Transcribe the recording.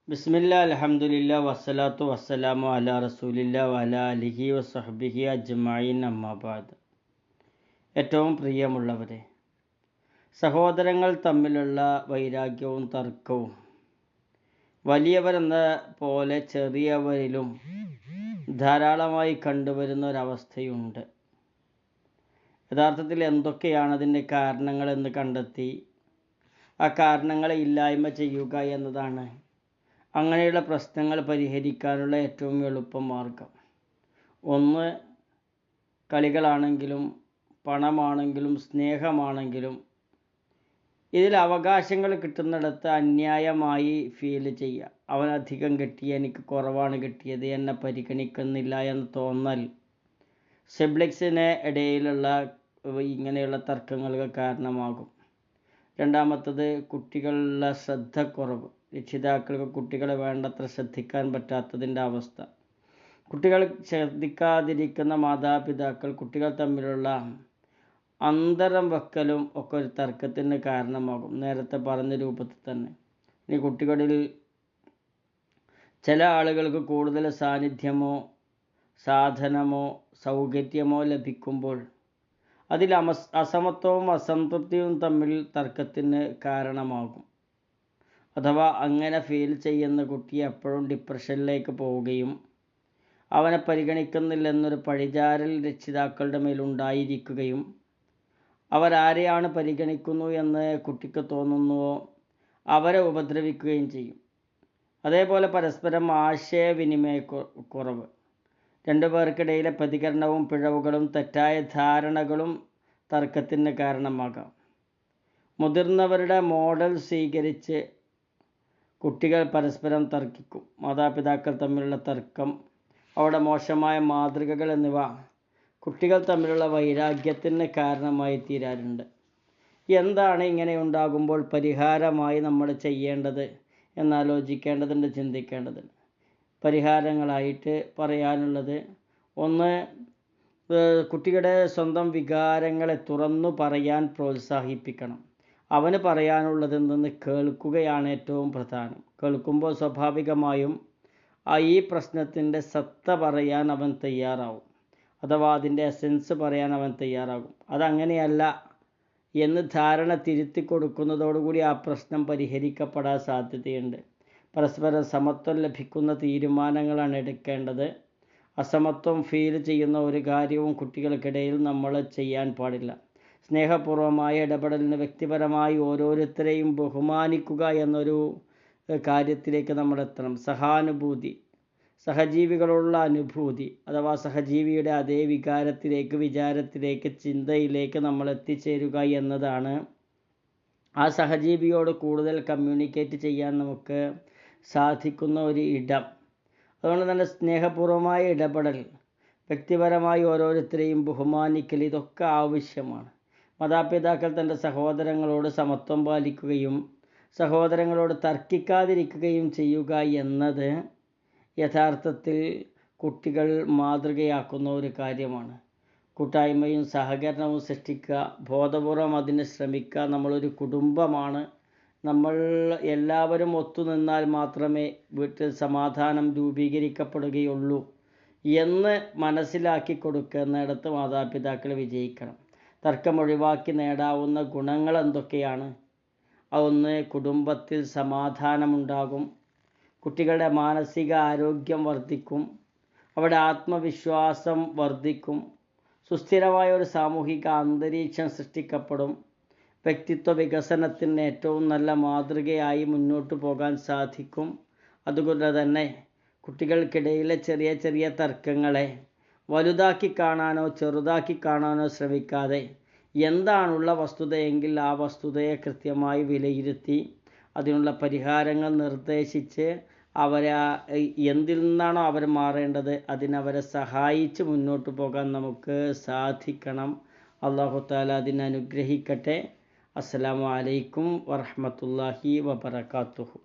ബിസ്മില്ലാ അൽഹംദുലില്ലാ വസ്സലാത്തു വസ്സലാമു അലാ റസൂലില്ലാ വഅലാ അലിഹി വസ്സഹ്ബിഹി അജ്മഈൻ അമ്മാ ബഅദ്. ഏറ്റവും പ്രിയമുള്ളവരെ, സഹോദരങ്ങൾ തമ്മിലുള്ള വൈരാഗ്യവും തർക്കവും വലിയവരെന്ന പോലെ ചെറിയവരിലും ധാരാളമായി കണ്ടുവരുന്ന ഒരവസ്ഥയുണ്ട്. യഥാർത്ഥത്തിൽ എന്തൊക്കെയാണ് അതിൻ്റെ കാരണങ്ങളെന്ന് കണ്ടെത്തി ആ കാരണങ്ങളെ ഇല്ലായ്മ ചെയ്യുക എന്നതാണ് അങ്ങനെയുള്ള പ്രശ്നങ്ങൾ പരിഹരിക്കാനുള്ള ഏറ്റവും എളുപ്പമാർഗം. ഒന്ന്, കളികളാണെങ്കിലും പണമാണെങ്കിലും സ്നേഹമാണെങ്കിലും ഇതിൽ അവകാശങ്ങൾ കിട്ടുന്നിടത്ത് അന്യായമായി ഫീൽ ചെയ്യുക. അവൻ അധികം കിട്ടി, എനിക്ക് കുറവാണ് കിട്ടിയത്, എന്നെ പരിഗണിക്കുന്നില്ല എന്ന് തോന്നൽ സിബ്ലിങ്സിന് ഇടയിലുള്ള ഇങ്ങനെയുള്ള തർക്കങ്ങൾക്ക് കാരണമാകും. രണ്ടാമത്തത്, കുട്ടികളുടെ ശ്രദ്ധക്കുറവ്. രക്ഷിതാക്കൾക്ക് കുട്ടികളെ വേണ്ടത്ര ശ്രദ്ധിക്കാൻ പറ്റാത്തതിൻ്റെ അവസ്ഥ. കുട്ടികൾ ശ്രദ്ധിക്കാതിരിക്കുന്ന മാതാപിതാക്കൾ കുട്ടികൾ തമ്മിലുള്ള അന്തരം വെക്കലും ഒക്കെ ഒരു തർക്കത്തിന് കാരണമാകും, നേരത്തെ പറഞ്ഞ രൂപത്തിൽ തന്നെ. ഇനി കുട്ടികളിൽ ചില ആളുകൾക്ക് കൂടുതൽ സാന്നിധ്യമോ സാധനമോ സൗകര്യമോ ലഭിക്കുമ്പോൾ അതിൽ അസമത്വവും അസംതൃപ്തിയും തമ്മിൽ തർക്കത്തിന് കാരണമാകും. അഥവാ അങ്ങനെ ഫീൽ ചെയ്യുന്ന കുട്ടി എപ്പോഴും ഡിപ്രഷനിലേക്ക് പോവുകയും അവനെ പരിഗണിക്കുന്നില്ലെന്നൊരു പഴിചാരൽ രക്ഷിതാക്കളുടെ മേലുണ്ടായിരിക്കുകയും അവരാരെയാണ് പരിഗണിക്കുന്നു എന്ന് കുട്ടിക്ക് തോന്നുന്നുവോ അവരെ ഉപദ്രവിക്കുകയും ചെയ്യും. അതേപോലെ പരസ്പരം ആശയവിനിമയക്കുറവ്, രണ്ടുപേർക്കിടയിലെ പ്രതികരണവും പിഴവുകളും തെറ്റായ ധാരണകളും തർക്കത്തിന് കാരണമാകാം. മുതിർന്നവരുടെ മോഡൽ സ്വീകരിച്ച് കുട്ടികൾ പരസ്പരം തർക്കിക്കും. മാതാപിതാക്കൾ തമ്മിലുള്ള തർക്കം, അവിടെ മോശമായ മാതൃകകൾ എന്നിവ കുട്ടികൾ തമ്മിലുള്ള വൈരാഗ്യത്തിന് കാരണമായി തീരാറുണ്ട്. എന്താണ് ഇങ്ങനെ ഉണ്ടാകുമ്പോൾ പരിഹാരമായി നമ്മൾ ചെയ്യേണ്ടത് എന്നാലോചിക്കേണ്ടതുണ്ട്, ചിന്തിക്കേണ്ടതുണ്ട്. പരിഹാരങ്ങളായിട്ട് പറയാനുള്ളത്, ഒന്ന്, കുട്ടിയുടെ സ്വന്തം വികാരങ്ങളെ തുറന്നു പറയാൻ പ്രോത്സാഹിപ്പിക്കണം. അവന് പറയാനുള്ളതെന്തെന്ന് കേൾക്കുകയാണ് ഏറ്റവും പ്രധാനം. കേൾക്കുമ്പോൾ സ്വാഭാവികമായും ഈ പ്രശ്നത്തിൻ്റെ സത്ത പറയാൻ അവൻ തയ്യാറാവും, അഥവാ അതിൻ്റെ എസൻസ് പറയാൻ അവൻ തയ്യാറാകും. അതങ്ങനെയല്ല എന്ന് ധാരണ തിരുത്തി കൊടുക്കുന്നതോടുകൂടി ആ പ്രശ്നം പരിഹരിക്കപ്പെടാൻ സാധ്യതയുണ്ട്. പരസ്പരം സമത്വം ലഭിക്കുന്ന തീരുമാനങ്ങളാണ് എടുക്കേണ്ടത്. അസമത്വം ഫീൽ ചെയ്യുന്ന ഒരു കാര്യവും കുട്ടികൾക്കിടയിൽ നമ്മൾ ചെയ്യാൻ പാടില്ല. സ്നേഹപൂർവമായ ഇടപെടലിന് വ്യക്തിപരമായി ഓരോരുത്തരെയും ബഹുമാനിക്കുക എന്നൊരു കാര്യത്തിലേക്ക് നമ്മൾ എത്തണം. സഹാനുഭൂതി, സഹജീവികളുള്ള അനുഭൂതി, അഥവാ സഹജീവിയുടെ അതേ വികാരത്തിലേക്ക്, വിചാരത്തിലേക്ക്, ചിന്തയിലേക്ക് നമ്മൾ എത്തിച്ചേരുക എന്നതാണ് ആ സഹജീവിയോട് കൂടുതൽ കമ്മ്യൂണിക്കേറ്റ് ചെയ്യാൻ നമുക്ക് സാധിക്കുന്ന ഒരു ഇടം. അതുകൊണ്ട് തന്നെ സ്നേഹപൂർവമായ ഇടപെടൽ, വ്യക്തിപരമായി ഓരോരുത്തരെയും ബഹുമാനിക്കൽ, ഇതൊക്കെ ആവശ്യമാണ്. മാതാപിതാക്കൾ തൻ്റെ സഹോദരങ്ങളോട് സമത്വം പാലിക്കുകയും സഹോദരങ്ങളോട് തർക്കിക്കാതിരിക്കുകയും ചെയ്യുക എന്നത് യഥാർത്ഥത്തിൽ കുട്ടികൾ മാതൃകയാക്കുന്ന ഒരു കാര്യമാണ്. കൂട്ടായ്മയും സഹകരണവും സൃഷ്ടിക്കുക, ബോധപൂർവം അതിന് ശ്രമിക്കുക. നമ്മളൊരു കുടുംബമാണ്, നമ്മൾ എല്ലാവരും ഒത്തുനിന്നാൽ മാത്രമേ വീട്ടിൽ സമാധാനം രൂപീകരിക്കപ്പെടുകയുള്ളൂ എന്ന് മനസ്സിലാക്കി കൊടുക്കുന്നിടത്ത് മാതാപിതാക്കൾ വിജയിക്കണം. തർക്കം ഒഴിവാക്കി നേടാവുന്ന ഗുണങ്ങൾ എന്തൊക്കെയാണ്? ഒന്ന്, കുടുംബത്തിൽ സമാധാനമുണ്ടാകും, കുട്ടികളുടെ മാനസിക ആരോഗ്യം വർദ്ധിക്കും, അവിടെ ആത്മവിശ്വാസം വർദ്ധിക്കും, സുസ്ഥിരമായ ഒരു സാമൂഹിക അന്തരീക്ഷം സൃഷ്ടിക്കപ്പെടും, വ്യക്തിത്വ വികസനത്തിന് ഏറ്റവും നല്ല മാതൃകയായി മുന്നോട്ട് പോകാൻ സാധിക്കും. അതുകൊണ്ട് തന്നെ കുട്ടികൾക്കിടയിലെ ചെറിയ ചെറിയ തർക്കങ്ങളെ വലുതാക്കി കാണാനോ ചെറുതാക്കി കാണാനോ ശ്രമിക്കാതെ എന്താണുള്ള വസ്തുതയെങ്കിൽ ആ വസ്തുതയെ കൃത്യമായി വിലയിരുത്തി അതിനുള്ള പരിഹാരങ്ങൾ നിർദ്ദേശിച്ച് അവരെ എന്തിൽ നിന്നാണോ അവർ മാറേണ്ടത് അതിനവരെ സഹായിച്ച് മുന്നോട്ട് പോകാൻ നമുക്ക് സാധിക്കണം. അല്ലാഹു തആല അതിനെ അനുഗ്രഹിക്കട്ടെ. അസ്സലാമു അലൈക്കും വറഹ്മത്തുള്ളാഹി വബറകാതുഹു.